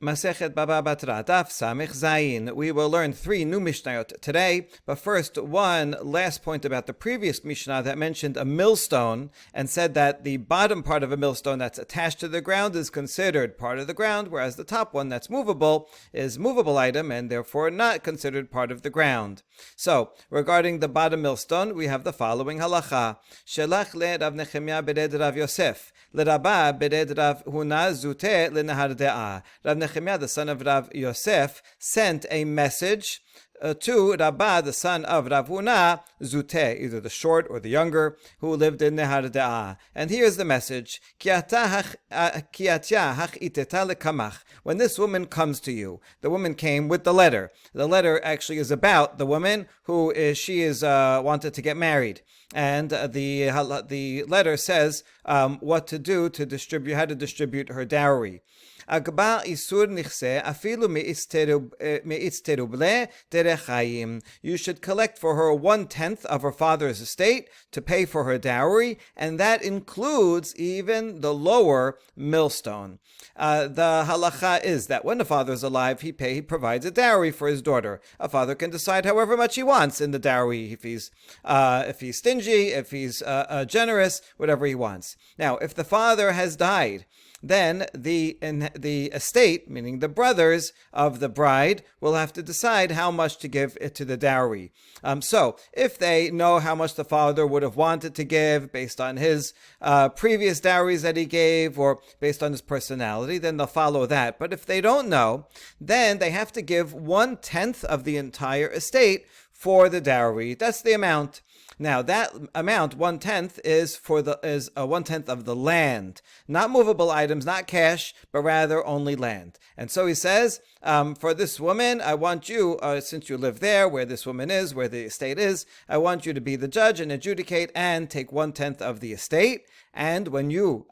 Masechet Baba Batra, Daf Samich Zayin. We will learn 3 new Mishnayot today, but first, one last point about the previous Mishnah that mentioned a millstone and said that the bottom part of a millstone that's attached to the ground is considered part of the ground, whereas the top one that's movable is movable item and therefore not considered part of the ground. So, regarding the bottom millstone, we have the following halacha. Shelach le Rav Nechemia bered Rav Yosef, le Rabba bered Rav Huna zute le Nahar De'ah. Rav Nechemia, the son of Rav Yosef, sent a message to Rabbah, the son of Rav Huna, Zuteh, either the short or the younger, who lived in Nehar De'ah. And here's the message. When this woman comes to you, the woman came with the letter. The letter actually is about the woman who is wanted to get married. And the letter says what to do to distribute, how to distribute her dowry. You should collect for her 1/10 of her father's estate to pay for her dowry, and that includes even the lower millstone. The halacha is that when the father is alive, he provides a dowry for his daughter. A father can decide however much he wants in the dowry, if he's stingy, if he's generous, whatever he wants. Now, if the father has died, then the estate, meaning the brothers of the bride, will have to decide how much to give it to the dowry. So, if they know how much the father would have wanted to give based on his previous dowries that he gave or based on his personality, then they'll follow that. But if they don't know, then they have to give 1/10 of the entire estate for the dowry. That's the amount. Now that amount, 1/10, is 1/10 of the land, not movable items, not cash, but rather only land. And so he says, for this woman, I want you, since you live there, where this woman is, where the estate is, I want you to be the judge and adjudicate and take 1/10 of the estate. And when you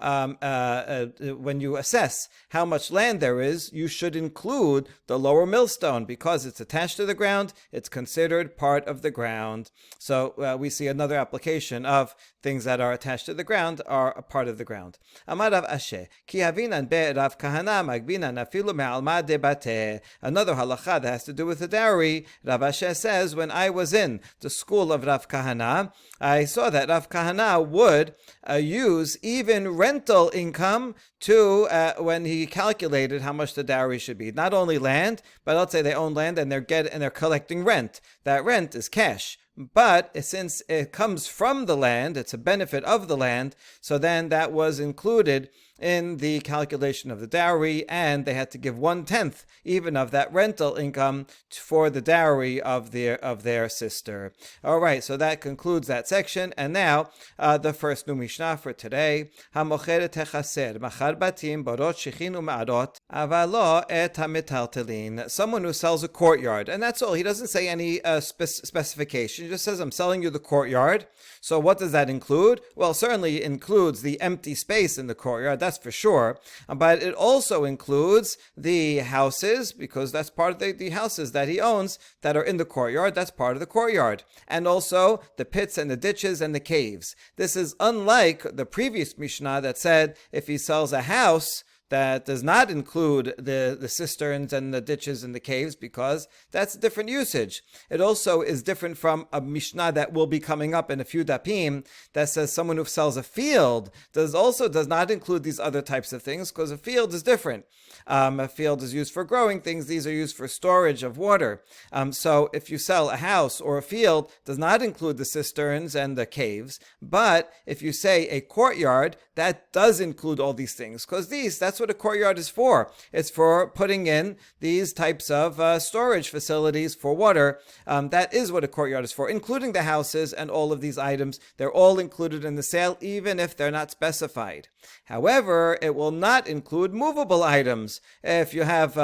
assess how much land there is, you should include the lower millstone because it's attached to the ground. It's considered part of the ground. So we see another application of things that are attached to the ground are a part of the ground. Amar Rav Ashe, ki havinan be Rav Kahana magbinan afilu me'alma debate. Another halacha that has to do with the dowry. Rav Ashe says, when I was in the school of Rav Kahana, I saw that Rav Kahana would use even rental income to when he calculated how much the dowry should be. Not only land, but let's say they own land and they're collecting rent. That rent is cash. But since it comes from the land, it's a benefit of the land, so then that was included in the calculation of the dowry, and they had to give 1/10 even of that rental income for the dowry of their sister. All right, so that concludes that section, and now the first new Mishnah for today. Hamocheret techaser machar batim borot shichin u'ma'arot avalo et hametaltelin. Someone who sells a courtyard, and that's all. He doesn't say any specification. He just says, I'm selling you the courtyard. So what does that include? Well, certainly it includes the empty space in the courtyard, that's for sure. But it also includes the houses, because that's part of the houses that he owns that are in the courtyard. That's part of the courtyard. And also the pits and the ditches and the caves. This is unlike the previous Mishnah that said if he sells a house, that does not include the cisterns and the ditches and the caves, because that's a different usage. It also is different from a Mishnah that will be coming up in a few dapim that says someone who sells a field does not include these other types of things, because a field is different. A field is used for growing things. These are used for storage of water. So if you sell a house or a field, does not include the cisterns and the caves. But if you say a courtyard, that does include all these things, because that's what a courtyard is for. It's for putting in these types of storage facilities for water. That is what a courtyard is for, including the houses and all of these items. They're all included in the sale, even if they're not specified. However, it will not include movable items. If you have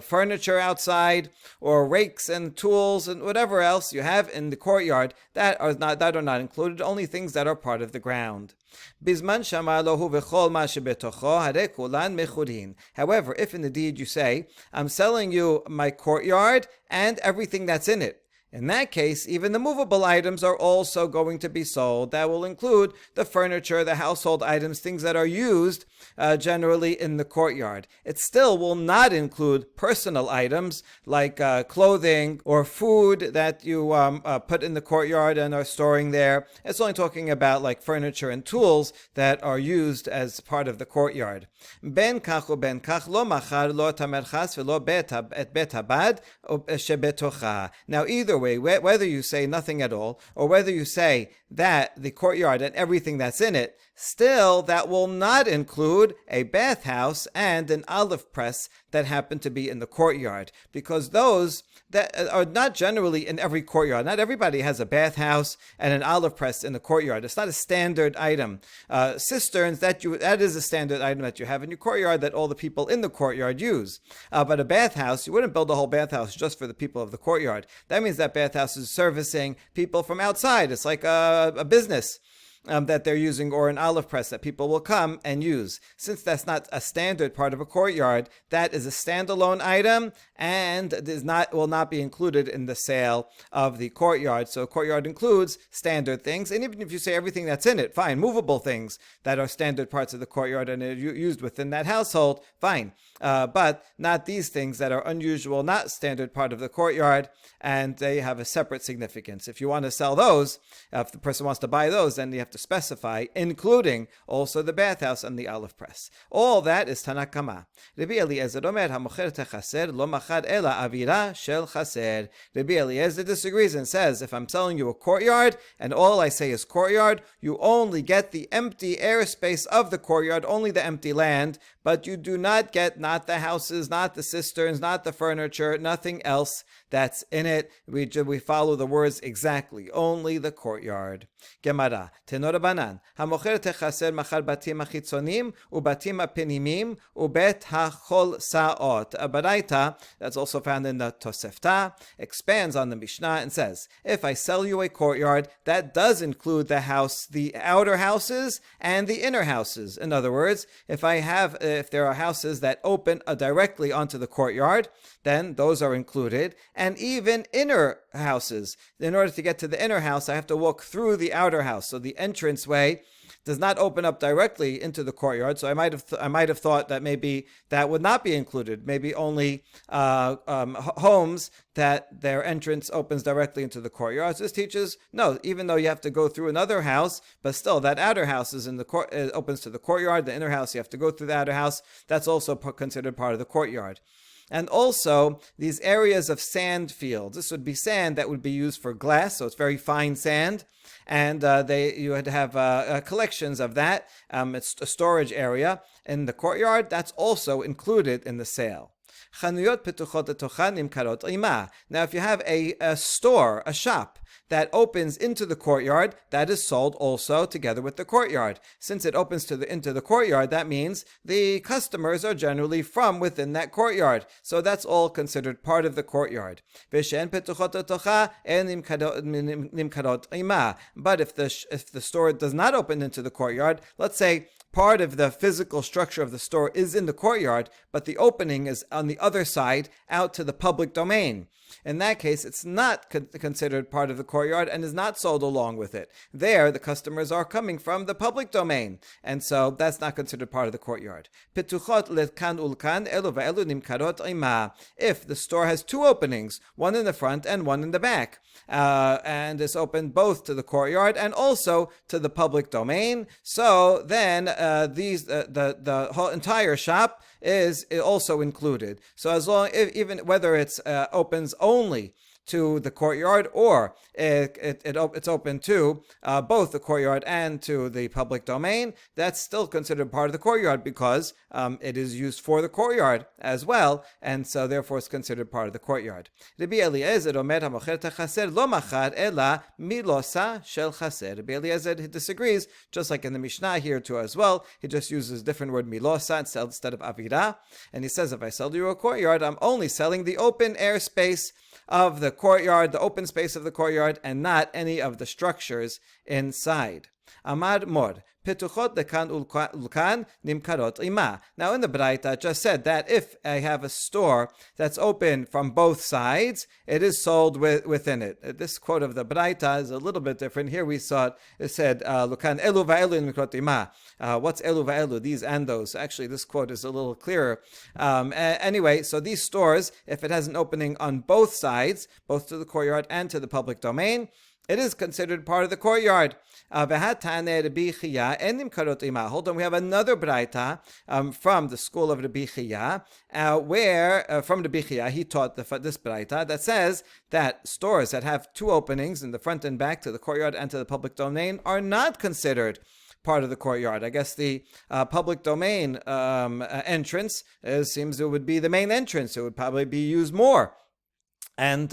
furniture outside, or rakes and tools and whatever else you have in the courtyard, that are not included. Only things that are part of the ground. However, if in the deed you say, I'm selling you my courtyard and everything that's in it, In that case, even the movable items are also going to be sold. That will include the furniture, the household items, things that are used generally in the courtyard. It still will not include personal items like clothing or food that you put in the courtyard and are storing there. It's only talking about like furniture and tools that are used as part of the courtyard. Ben kach uben kach lo machar lo et hamerchas velo et bet habad shebetocha. Now either way, whether you say nothing at all or whether you say that the courtyard and everything that's in it, still that will not include a bathhouse and an olive press that happen to be in the courtyard, because those that are not generally in every courtyard. Not everybody has a bathhouse and an olive press in the courtyard. It's not a standard item. Cisterns, that is a standard item that you have in your courtyard that all the people in the courtyard use. But a bathhouse, you wouldn't build a whole bathhouse just for the people of the courtyard. That means that bathhouse is servicing people from outside. It's like a business that they're using, or an olive press that people will come and use. Since that's not a standard part of a courtyard, that is a standalone item and will not be included in the sale of the courtyard. So courtyard includes standard things, and even if you say everything that's in it, fine. Movable things that are standard parts of the courtyard and are used within that household, fine. But not these things that are unusual, not standard part of the courtyard, and they have a separate significance. If you want to sell those, if the person wants to buy those, then you have to specify, including also the bathhouse and the olive press. All that is Tanakama. Rabbi Eliezer omer hamocher techaser lo machar ela avira shel chaser. Rabbi Eliezer disagrees and says, if I'm selling you a courtyard and all I say is courtyard, you only get the empty airspace of the courtyard, only the empty land, but you do not get not the houses, not the cisterns, not the furniture, nothing else that's in it. We follow the words exactly, only the courtyard. Gemara, Tenorabanan, Hamocher techaser machar batim achitzonim, ubatim apinimim, ubet hachol saot. A baraita, that's also found in the Tosefta, expands on the Mishnah and says, if I sell you a courtyard, that does include the house, the outer houses and the inner houses. In other words, if there are houses that open directly onto the courtyard, then those are included, and even inner houses. In order to get to the inner house, I have to walk through the outer house. So the entranceway does not open up directly into the courtyard. So I might have thought that maybe that would not be included. Maybe only homes that their entrance opens directly into the courtyard. So this teaches, no, even though you have to go through another house, but still that outer house is opens to the courtyard. The inner house, you have to go through the outer house. That's also considered part of the courtyard. And also these areas of sand fields. This would be sand that would be used for glass, so it's very fine sand. And you would have collections of that. It's a storage area in the courtyard. That's also included in the sale. Now, if you have a store, a shop that opens into the courtyard, that is sold also together with the courtyard. Since it opens into the courtyard, that means the customers are generally from within that courtyard. So that's all considered part of the courtyard. But if the store does not open into the courtyard, let's say part of the physical structure of the store is in the courtyard, but the opening is on the other side out to the public domain. In that case, it's not considered part of the courtyard and is not sold along with it. There, the customers are coming from the public domain, and so that's not considered part of the courtyard. If the store has two openings, one in the front and one in the back, and is open both to the courtyard and also to the public domain, so then the whole entire shop is also included. So as long, even whether it's opens only to the courtyard or it's open to both the courtyard and to the public domain, that's still considered part of the courtyard because it is used for the courtyard as well, and so therefore it's considered part of the courtyard. Rabbi Eliezer omer hamocher techaser lo machar ela milosa shel chaser. Rabbi Eliezer disagrees, just like in the Mishnah here too as well. He just uses a different word milosa instead of avira, and he says, if I sell you a courtyard, I'm only selling the open air space of the courtyard, the open space of the courtyard, and not any of the structures inside. Amar Mor. Petuchot lekan ulkan nimkarot ima. Now in the Braita it just said that if I have a store that's open from both sides, it is sold within it. This quote of the Braita is a little bit different. Here we saw it said lukan elu va'elu nimkarot ima. What's elu va'elu? These and those. Actually, this quote is a little clearer. Anyway, so these stores, if it has an opening on both sides, both to the courtyard and to the public domain, it is considered part of the courtyard. Hold on, we have another Braita from the school of Rabbi Chia, where from Rabbi Chia he taught this Braita that says that stores that have two openings in the front and back to the courtyard and to the public domain are not considered part of the courtyard. I guess the public domain entrance seems it would be the main entrance. It would probably be used more. And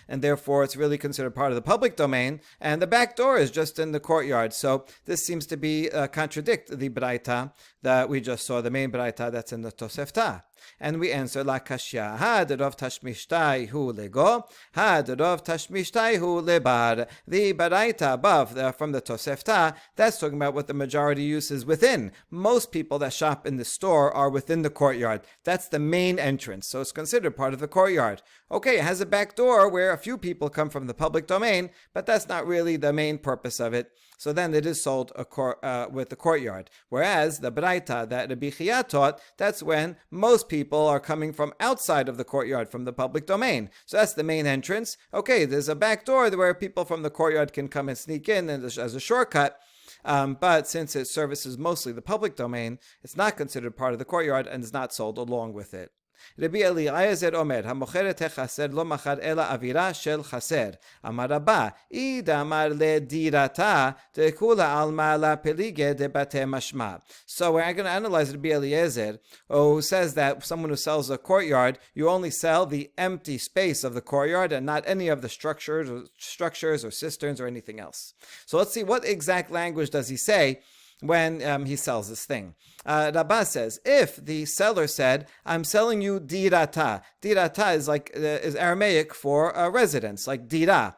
therefore it's really considered part of the public domain, and the back door is just in the courtyard. So this seems to be contradict the Braita that we just saw, the main Braita that's in the Tosefta. And we answer la kashya. Hadarov tashmishtai hu lego. Hadarov tashmishtai hu lebar. The Baraita above from the Tosefta, that's talking about what the majority use is within. Most people that shop in the store are within the courtyard. That's the main entrance, so it's considered part of the courtyard. Okay, it has a back door where a few people come from the public domain, but that's not really the main purpose of it. So then it is sold with the courtyard. Whereas the Braita that Rabbi Chia taught, that's when most people are coming from outside of the courtyard, from the public domain. So that's the main entrance. Okay, there's a back door where people from the courtyard can come and sneak in as a shortcut. But since it services mostly the public domain, it's not considered part of the courtyard and is not sold along with it. Rabbi Eliezer Omer, המוכרת החסר לא מכר אלא אווירה של חסר. אמר רבא, איד אמר לדירתה, דכולה עלמא לפליגי דבתי משמע. So we're going to analyze Rabbi Eliezer, who says that someone who sells a courtyard, you only sell the empty space of the courtyard and not any of the structures or cisterns or anything else. So let's see, what exact language does he say when he sells this thing? Rabbah says, if the seller said, I'm selling you dirata. Dirata is Aramaic for residence, like dira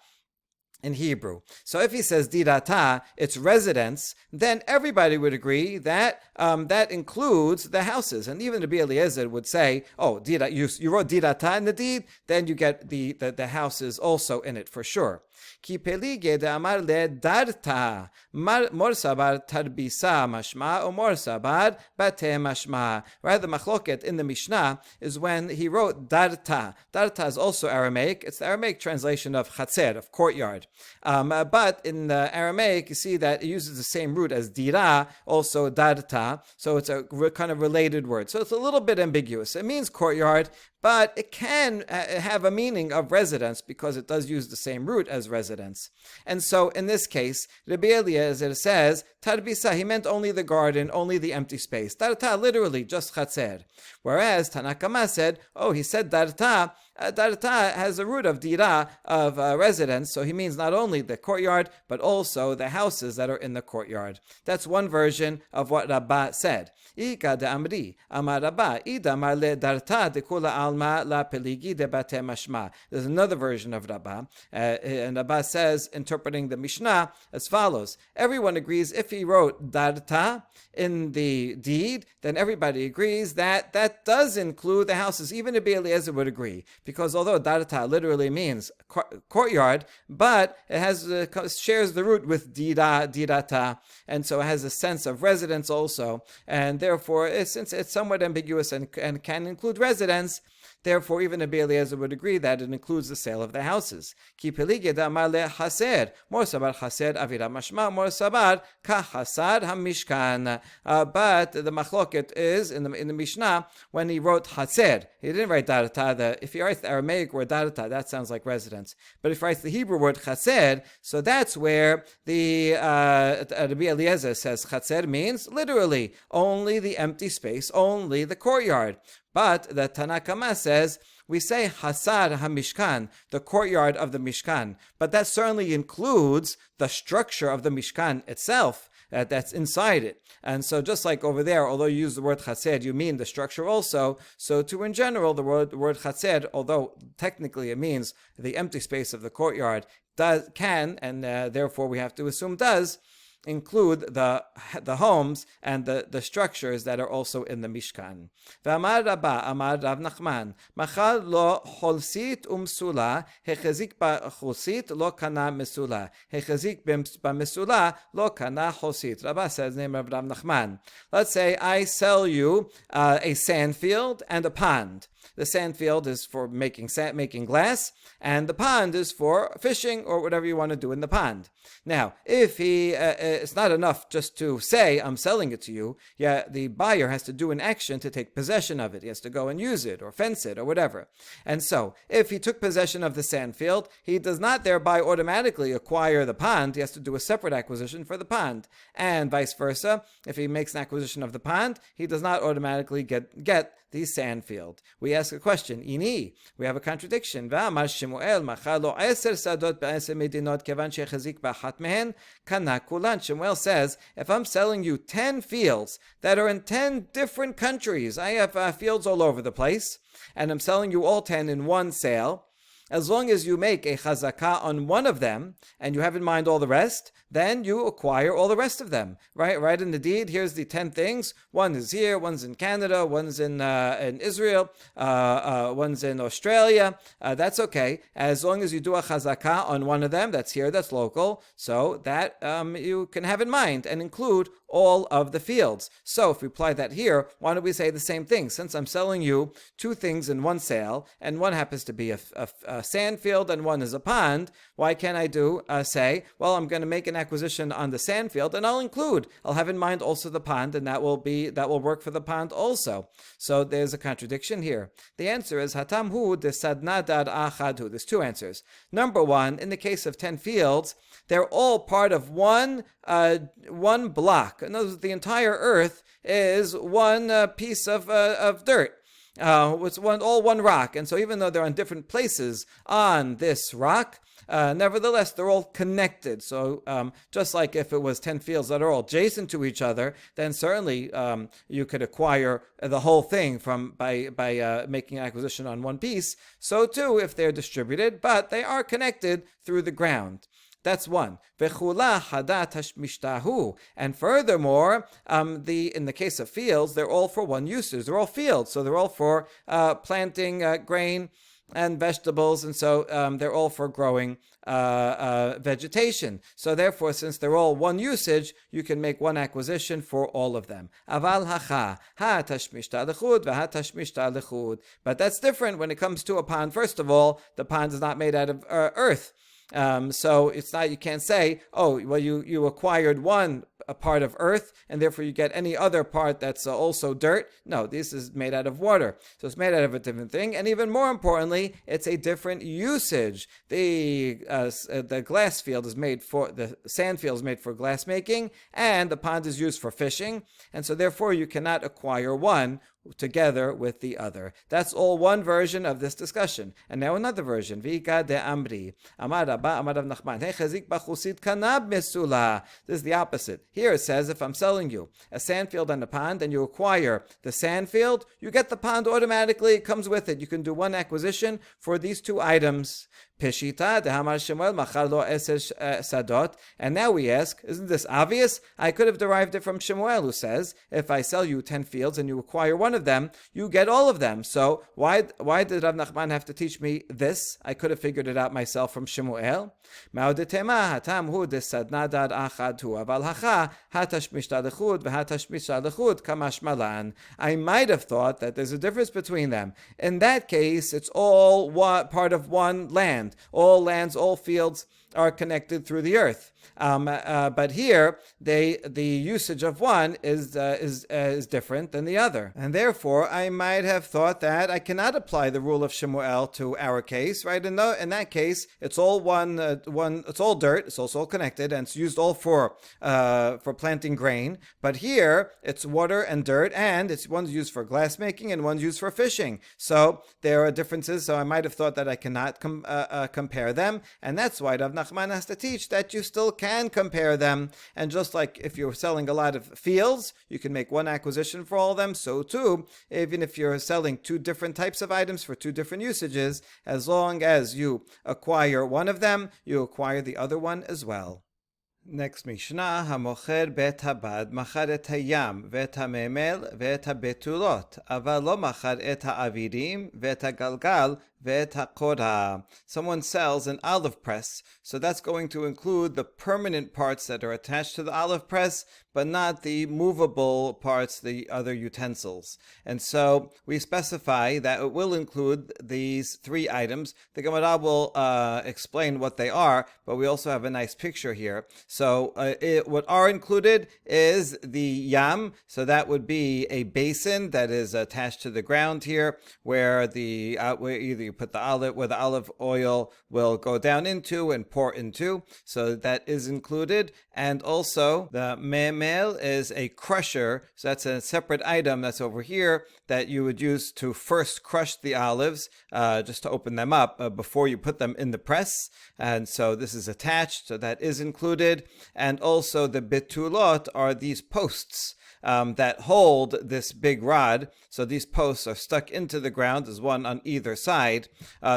in Hebrew. So if he says dirata, it's residence, then everybody would agree that that includes the houses. And even Rabbi Eliezer would say, oh, dira, you wrote dirata in the deed, then you get the houses also in it for sure. Ki pelige de amar le darta, morsabar tarbisa mashma, or morsabar bate mashma. Right, the machloket in the Mishnah is when he wrote darta. Darta is also Aramaic. It's the Aramaic translation of chatzer, of courtyard. But in the Aramaic, you see that it uses the same root as dira, also darta. So it's a kind of related word. So it's a little bit ambiguous. It means courtyard, but it can have a meaning of residence because it does use the same root as residence. And so in this case, Rabbi Eliezer says, Tarbisa, he meant only the garden, only the empty space. Darta, literally, just chatzer. Whereas Tanakama said, oh, he said darta. Darta has a root of dira, of residence, so he means not only the courtyard, but also the houses that are in the courtyard. That's one version of what Rabbah said. Ika de Amri, Amar Rabbah, Idamar le darta de kula alma la peligi de bate mashma. There's another version of Rabbah, and Rabbah says, interpreting the Mishnah, as follows. Everyone agrees if he wrote darta in the deed, then everybody agrees that that does include the houses. Even Rabbi Eliezer would agree, because although darta literally means courtyard, but it has shares the root with dirata, and so it has a sense of residence also, and therefore, since it's somewhat ambiguous and can include residence, therefore even Rabbi Eliezer would agree that it includes the sale of the houses. Ki pelige damar le chaser, mor sabar chaser avira mashma, mor sabar ka chasar hamishkan. But the machloket is in the Mishnah when he wrote chaser. He didn't write darata. If he writes the Aramaic word darata, that sounds like residence. But if he writes the Hebrew word chaser, so that's where the Rabbi Eliezer says chaser means literally only the empty space, only the courtyard. But the Tanakama says, we say Hasar HaMishkan, the courtyard of the Mishkan. But that certainly includes the structure of the Mishkan itself, that's inside it. And so just like over there, although you use the word Chaser, you mean the structure also. So too in general, the word Chaser, although technically it means the empty space of the courtyard, can, and therefore we have to assume does, include the homes and the structures that are also in the Mishkan. V'amar Rabba, Amar Rav Nachman, machal lo holsit umsula, hechazik b'cholsit lo kana mesula, hechazik b'mesula lo kana holsit. Rabba says, name of Rav Nachman. Let's say I sell you a sand field and a pond. The sand field is for making glass, and the pond is for fishing or whatever you want to do in the pond. Now, if it's not enough just to say, I'm selling it to you. Yeah, the buyer has to do an action to take possession of it. He has to go and use it or fence it or whatever. And so, if he took possession of the sand field, he does not thereby automatically acquire the pond. He has to do a separate acquisition for the pond. And vice versa, if he makes an acquisition of the pond, he does not automatically get the sand field. We ask a question, Ini, we have a contradiction. Shemuel says, if I'm selling you 10 fields that are in 10 different countries, I have fields all over the place, and I'm selling you all 10 in one sale, as long as you make a chazakah on one of them, and you have in mind all the rest, then you acquire all the rest of them. Right in the deed, here's the 10 things. One is here, one's in Canada, one's in Israel, one's in Australia. That's okay, as long as you do a chazakah on one of them, that's here, that's local, so that you can have in mind and include all of the fields. So if we apply that here, why don't we say the same thing? Since I'm selling you 2 things in one sale, and one happens to be a sand field and one is a pond, why can't I say, well, I'm going to make an acquisition on the sand field, and I'll have in mind also the pond, and that will work for the pond also. So there's a contradiction here. The answer is hatamhu de sadnadad achadhu. There's 2 answers. Number 1, in the case of 10 fields, they're all part of one block. In other words, the entire earth is one piece of dirt. It's all one rock. And so even though they're on different places on this rock, nevertheless, they're all connected. So just like if it was 10 fields that are all adjacent to each other, then certainly you could acquire the whole thing by making an acquisition on one piece. So too, if they're distributed, but they are connected through the ground. That's one. And furthermore, in the case of fields, they're all for one usage. They're all fields, so they're all for planting grain and vegetables, and so they're all for growing vegetation. So therefore, since they're all one usage, you can make one acquisition for all of them. But that's different when it comes to a pond. First of all, the pond is not made out of earth. So it's not, you can't say, oh, well, you acquired a part of earth, and therefore you get any other part that's also dirt. No, this is made out of water. So it's made out of a different thing, and even more importantly, it's a different usage. The glass field is the sand field is made for glass making, and the pond is used for fishing, and so therefore you cannot acquire one together with the other. That's all one version of this discussion. And now another version. Vika de Amri. Amar Rabba, Amar Rav Nachman. This is the opposite. Here it says, if I'm selling you a sand field and a pond, and you acquire the sand field, you get the pond automatically. It comes with it. You can do one acquisition for these 2 items. Peshita de Hamar Shemuel machar lo eser sadot. And now we ask, isn't this obvious? I could have derived it from Shemuel, who says, if I sell you 10 fields and you acquire one of them, you get all of them. So why did Rav Nachman have to teach me this? I could have figured it out myself from Shemuel. I might have thought that there's a difference between them. In that case, it's all part of one land. All lands, all fields are connected through the earth. But here, the usage of one is different than the other, and therefore I might have thought that I cannot apply the rule of Shemuel to our case. Right? In that case, it's all one. It's all dirt. It's also all connected, and it's used all for planting grain. But here, it's water and dirt, and one's used for glass making and one's used for fishing. So there are differences. So I might have thought that I cannot compare them, and that's why Rav Nachman has to teach that you still can compare them. And just like if you're selling a lot of fields, you can make one acquisition for all of them. So too, even if you're selling 2 different types of items for 2 different usages, as long as you acquire one of them, you acquire the other one as well. Next Mishnah, Hamocher bet habad machar et hayam vet hamemel vet habetulot, aval lo machar et ha'avirim vet hagalgal vet hakora. Someone sells an olive press, so that's going to include the permanent parts that are attached to the olive press, but not the movable parts, the other utensils. And so we specify that it will include these three items. The Gemara will explain what they are, but we also have a nice picture here. So what are included is the yam. So that would be a basin that is attached to the ground here, where where either you put the olive oil will go down into and pour into. So that is included. And also the memel is a crusher. So that's a separate item that's over here that you would use to first crush the olives, just to open them up before you put them in the press. And so this is attached, so that is included. And also the betulot are these posts that hold this big rod. So these posts are stuck into the ground. There's one on either side.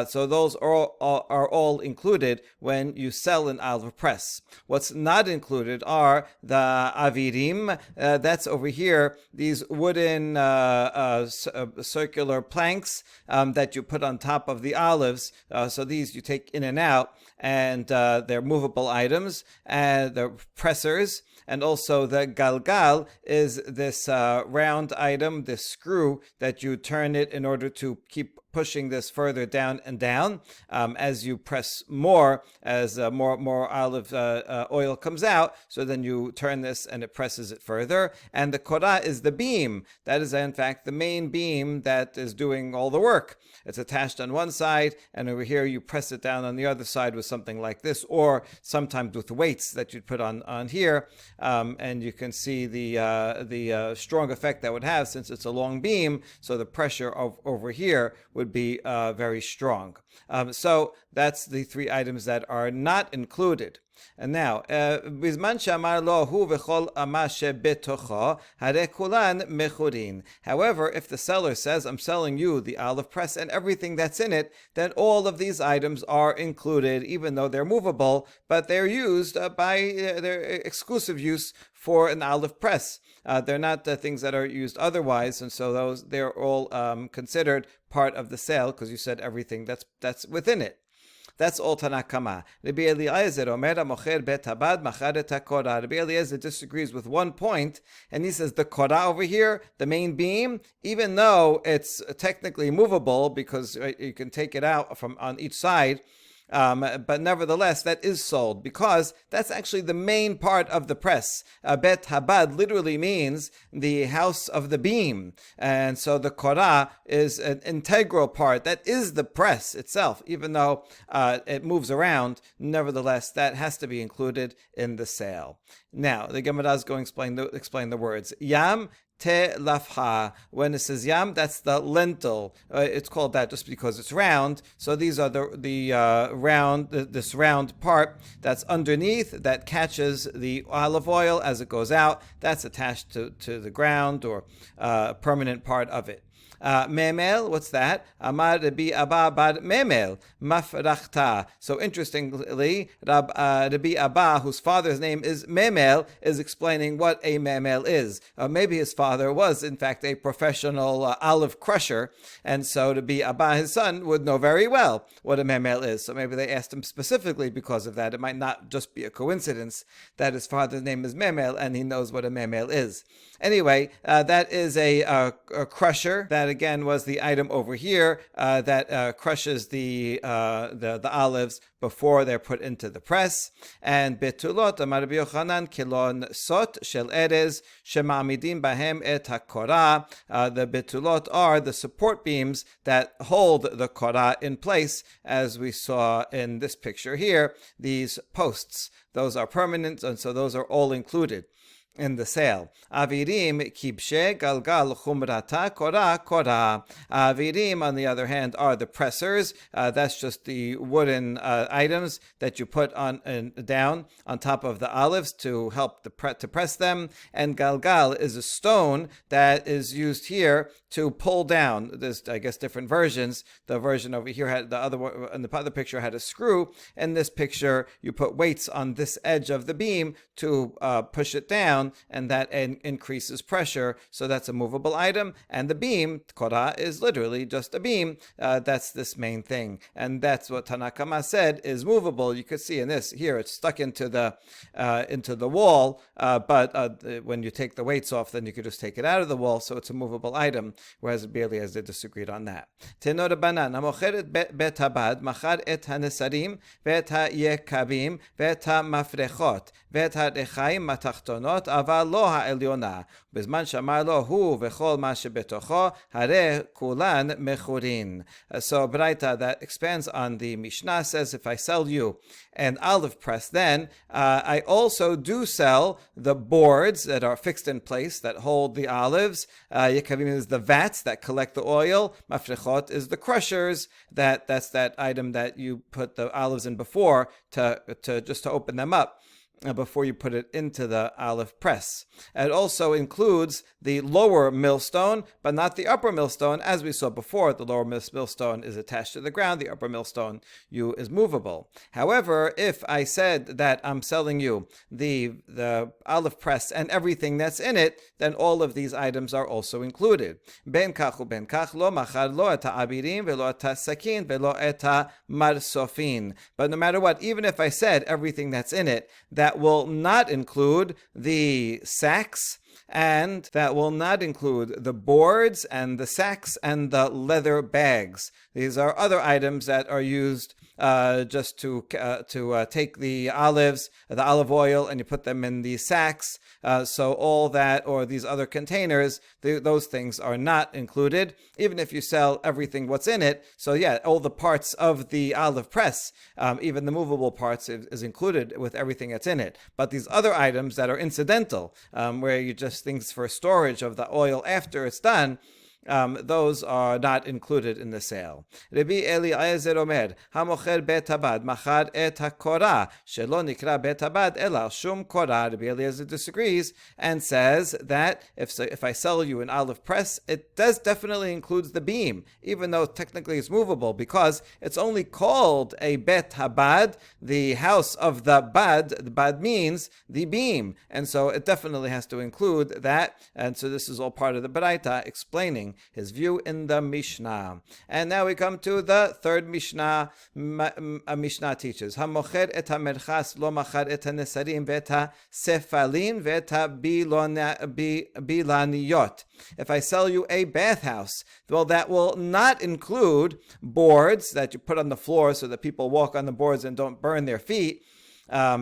So those are all included when you sell an olive press. What's not included are the avirim. That's over here. These wooden circular planks that you put on top of the olives. So these you take in and out, and they're movable items, and they're pressers. And also the galgal is this round item, this screw that you turn it in order to keep pushing this further down and down as you press more, as more olive oil comes out. So then you turn this and it presses it further. And the korah is the beam. That is, in fact, the main beam that is doing all the work. It's attached on one side, and over here you press it down on the other side with something like this, or sometimes with weights that you'd put on here. And you can see the strong effect that would have, since it's a long beam. So the pressure over here would be very strong. So that's the three items that are not included. And now, however, if the seller says, I'm selling you the olive press and everything that's in it, then all of these items are included, even though they're movable, but they're used by their exclusive use for an olive press. They're not things that are used otherwise, and so they're all considered part of the sale, because you said everything that's within it. That's all Tanakama. Rabbi Eliezer Omer Mocher Bet Habad Machar et HaKorah. Rabbi Eliezer disagrees with one point, and he says the korah over here, the main beam, even though it's technically movable because you can take it out from on each side, but nevertheless, that is sold, because that's actually the main part of the press. Bet Habad literally means the house of the beam. And so the korah is an integral part. That is the press itself. Even though it moves around, nevertheless, that has to be included in the sale. Now, the Gemara is going to explain the words. Yam te lafha. When it says yam, that's the lentil. It's called that just because it's round. So these are this round part that's underneath that catches the olive oil as it goes out. That's attached to the ground, or a permanent part of it. Memel, what's that? Amar Rabbi Abba bar Memel, mafrachta. So interestingly, Rabbi Abba, whose father's name is Memel, is explaining what a memel is. Maybe his father was, in fact, a professional olive crusher, and so Rabbi Abba, his son, would know very well what a memel is. So maybe they asked him specifically because of that. It might not just be a coincidence that his father's name is Memel and he knows what a memel is. Anyway, that is a crusher. That again was the item over here that crushes the olives before they're put into the press. And betulot, Amar Rabbi Yochanan, kilon sot shel erez shema'amidim bahem et hakorah. The betulot are the support beams that hold the korah in place, as we saw in this picture here. These posts, those are permanent, and so those are all included. in the sale. Avirim kibshe galgal chumrata kora kora. Avirim, on the other hand, are the pressers. That's just the wooden items that you put on down on top of the olives to help to press them. And galgal is a stone that is used here to pull down. There's, I guess, different versions. The version over here had the other one, and the other picture had a screw. In this picture, you put weights on this edge of the beam to push it down, and that increases pressure. So that's a movable item. And the beam, kora, is literally just a beam. That's this main thing. And that's what Tanakama said is movable. You could see in this here, it's stuck into the wall. But when you take the weights off, then you could just take it out of the wall. So it's a movable item. Whereas Bili has disagreed on that. Tenor banan, hamocheret bet habad, machar et hanesarim, vet hayekabim, vet hamafrechot, vet harechaim matachtonot, אבל לא העליונה. בזמן שאמר לו הוא וכל מה שבתוכו, הרי כולן מכורין. So Braita that expands on the Mishnah says, if I sell you an olive press, then I also do sell the boards that are fixed in place that hold the olives. Yekavim is the vats that collect the oil. Mafrechot is the crushers. That's that item that you put the olives in before to just to open them up before you put it into the olive press. It also includes the lower millstone, but not the upper millstone. As we saw before, the lower millstone is attached to the ground. The upper millstone is movable. However, if I said that I'm selling you the olive press and everything that's in it, then all of these items are also included. Ben kach u ben kach lo machar lo et ha'abirim velo et ha'sakin velo et ha'marsofin. But no matter what, even if I said everything that's in it, that will not include the sacks, and that will not include the boards and the sacks and the leather bags. These are other items that are used just to take the olives, the olive oil, and you put them in the sacks. So all that, or these other containers, those things are not included, even if you sell everything what's in it. So yeah, all the parts of the olive press, even the movable parts is included with everything that's in it. But these other items that are incidental, where you just things for storage of the oil after it's done, those are not included in the sale. Rabbi Eliezer Omer, hamocher bet habad machar et hakora, shelo nikra bet habad ela shum kora. Rabbi Eliezer disagrees and says that if I sell you an olive press, it does definitely includes the beam, even though technically it's movable, because it's only called a bet habad, the house of the bad. The bad means the beam, and so it definitely has to include that. And so this is all part of the Baraita explaining his view in the Mishnah. And now we come to the third Mishnah. Mishnah teaches, hamocher et hamerchas lo machar et hanesarim vet hasefalin vet habilaniyot. If I sell you a bathhouse, well, that will not include boards that you put on the floor so that people walk on the boards and don't burn their feet.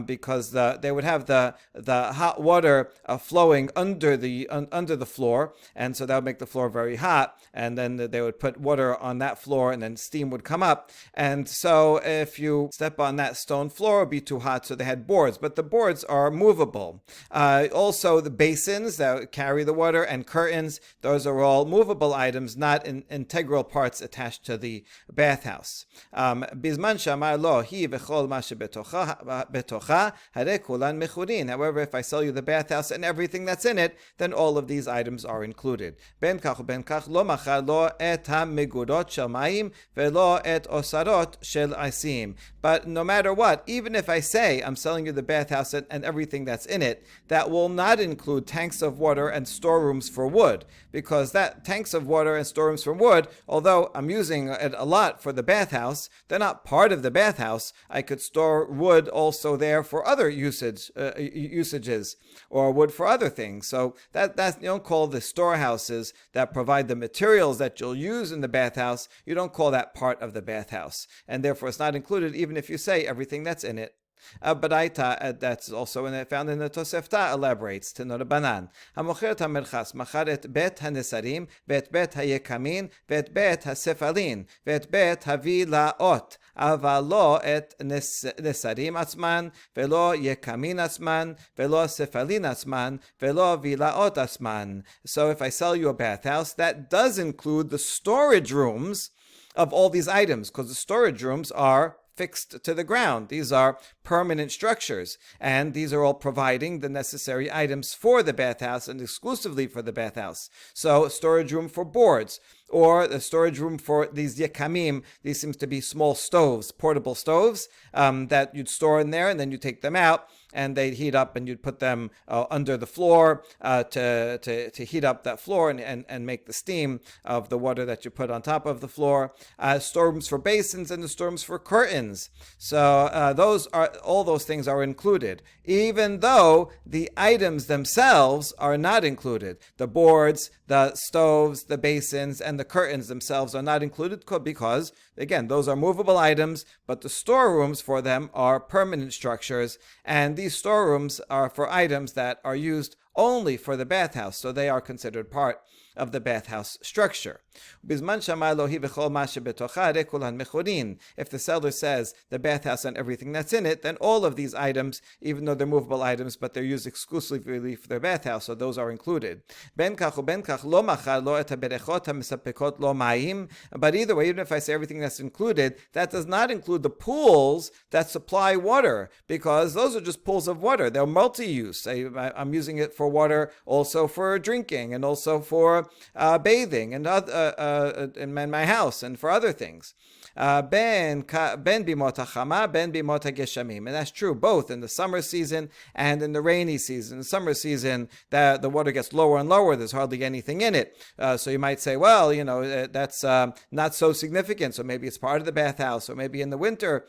Because they would have the hot water flowing under the floor, and so that would make the floor very hot. And then they would put water on that floor, and then steam would come up. And so if you step on that stone floor, it would be too hot. So they had boards, but the boards are movable. Also, the basins that carry the water and curtains; those are all movable items, not integral parts attached to the bathhouse. Bizman shamar lo hi v'chol ma shebetocha. However, if I sell you the bathhouse and everything that's in it, then all of these items are included. Ben kach lo machar lo et ha-megurot shel mayim velo et osarot shel asim. But no matter what, even if I say I'm selling you the bathhouse and everything that's in it, that will not include tanks of water and storerooms for wood, because that tanks of water and storerooms for wood, although I'm using it a lot for the bathhouse, they're not part of the bathhouse. I could store wood also there for other usages, or wood for other things. So that's you don't call the storehouses that provide the materials that you'll use in the bathhouse, you don't call that part of the bathhouse, and therefore it's not included even if you say everything that's in it. Baraita, that's also found in the Tosefta, elaborates to Norabanan. Hamocher hamerchas machar et bet hanesarim, vet bet hayekamin, vet bet hasefalin, vet bet havilaot. אבל לא את נסרים עצמן, ולא יקמין עצמן, ולא ספלין עצמן, ולא וילאות עצמן. So if I sell you a bathhouse, that does include the storage rooms of all these items, because the storage rooms are fixed to the ground. These are permanent structures, and these are all providing the necessary items for the bathhouse and exclusively for the bathhouse. So a storage room for boards, or a storage room for these yakamim. These seems to be small stoves, portable stoves, that you'd store in there, and then you take them out, and they'd heat up, and you'd put them under the floor to heat up that floor and make the steam of the water that you put on top of the floor. Storerooms for basins and the storerooms for curtains. So all those things are included, even though the items themselves are not included. The boards, the stoves, the basins, and the curtains themselves are not included because, again, those are movable items, but the storerooms for them are permanent structures, and these storerooms are for items that are used only for the bathhouse, so they are considered part of the bathhouse structure. If the seller says the bathhouse and everything that's in it, then all of these items, even though they're movable items, but they're used exclusively for their bathhouse, so those are included. But either way, even if I say everything that's included, that does not include the pools that supply water, because those are just pools of water. They're multi-use. I'm using it for water, also for drinking, and also for bathing, and in my house, and for other things. Ben bimota chama, ben bimota geshamim, and that's true both in the summer season and in the rainy season. In the summer season, the water gets lower and lower. There's hardly anything in it. So you might say, well, that's not so significant. So maybe it's part of the bathhouse, or maybe in the winter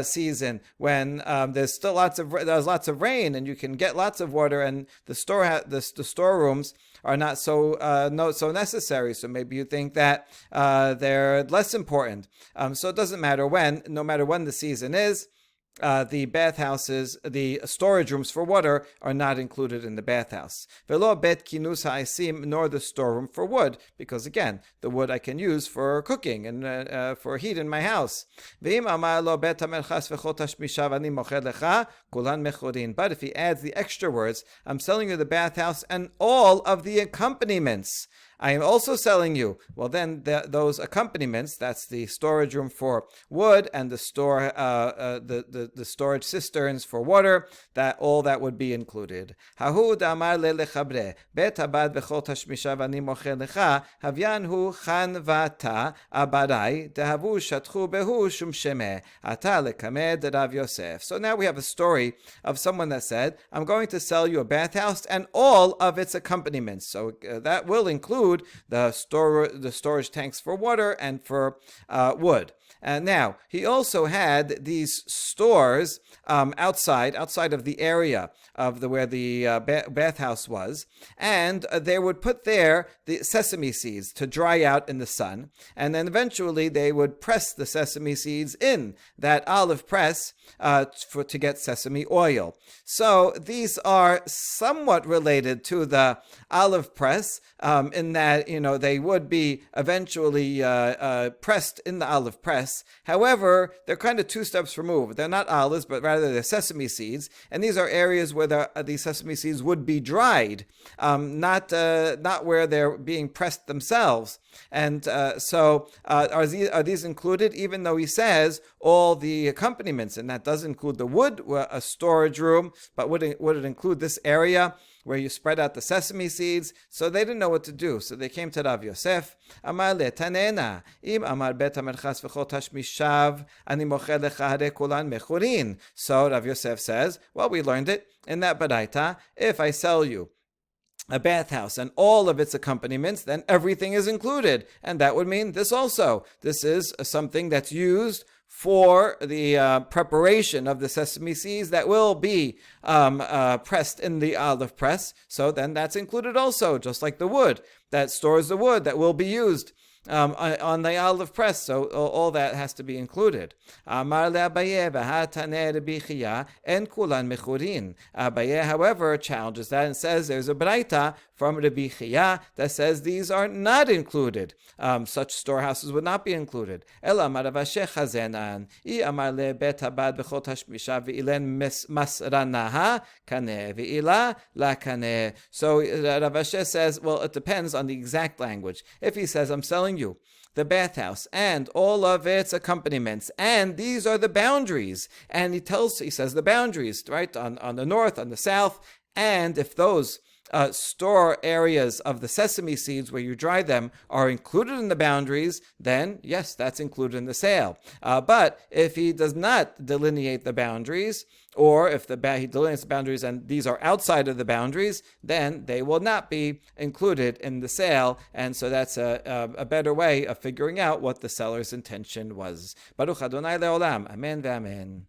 season when there's still lots of rain and you can get lots of water, and the storerooms are not so necessary. So maybe you think that they're less important. So it doesn't matter when, no matter when the season is, the bathhouses, the storage rooms for water are not included in the bathhouse. Velo bet kinus ha'esim, nor the storeroom for wood, because again, the wood I can use for cooking and for heat in my house. But if he adds the extra words, I'm selling you the bathhouse and all of the accompaniments I am also selling you. Well, then those accompaniments, that's the storage room for wood and the storage cisterns for water, that would be included. Hahu damar lechabre bet abad v'chol tashmisha v'ani mocher lecha havyan hu chanvata abarai dehavu shatchu behu shum shemeh ata lekamed Rav Yosef. So now we have a story of someone that said, I'm going to sell you a bathhouse and all of its accompaniments. So that will include the storage tanks for water and for wood. And now, he also had these stores outside of the area of where the bathhouse was, and they would put there the sesame seeds to dry out in the sun, and then eventually they would press the sesame seeds in that olive press to get sesame oil. So these are somewhat related to the olive press in that, they would be eventually pressed in the olive press. However, they're kind of two steps removed. They're not olives, but rather they're sesame seeds, and these are areas where these sesame seeds would be dried, not where they're being pressed themselves. And so are these included? Even though he says all the accompaniments, and that does include the wood, a storage room, but would it include this area where you spread out the sesame seeds? So they didn't know what to do. So they came to Rav Yosef. Amar le tanena im amar bet hamerchas v'chol tashmishav ani mocher lecha hare kulan mechurin. So Rav Yosef says, well, we learned it in that baraita. If I sell you a bathhouse and all of its accompaniments, then everything is included. And that would mean this also. This is something that's used for the preparation of the sesame seeds that will be pressed in the olive press. So then that's included also, just like the wood that stores the wood that will be used on the olive press, so all that has to be included. Amar le'Abaye v'hataneh Rabbi Chiya en kulan mechurin. Abaye, however, challenges that and says there's a braita from Rabbi Chiya that says these are not included. Such storehouses would not be included. Ela amar Rav Ashi chazenan I amar le'bet habad v'chol tashmisha v'ilen masranaha kaneh v'ila la kaneh. So Rav Ashi says, well, it depends on the exact language. If he says, I'm selling you the bathhouse and all of its accompaniments, and these are the boundaries, and he says the boundaries, right, on the north, on the south, and if those store areas of the sesame seeds where you dry them are included in the boundaries, then yes, that's included in the sale. But if he does not delineate the boundaries, or if he delineates the boundaries and these are outside of the boundaries, then they will not be included in the sale. And so that's a better way of figuring out what the seller's intention was. Baruch Adonai Leolam. Amen v'amen.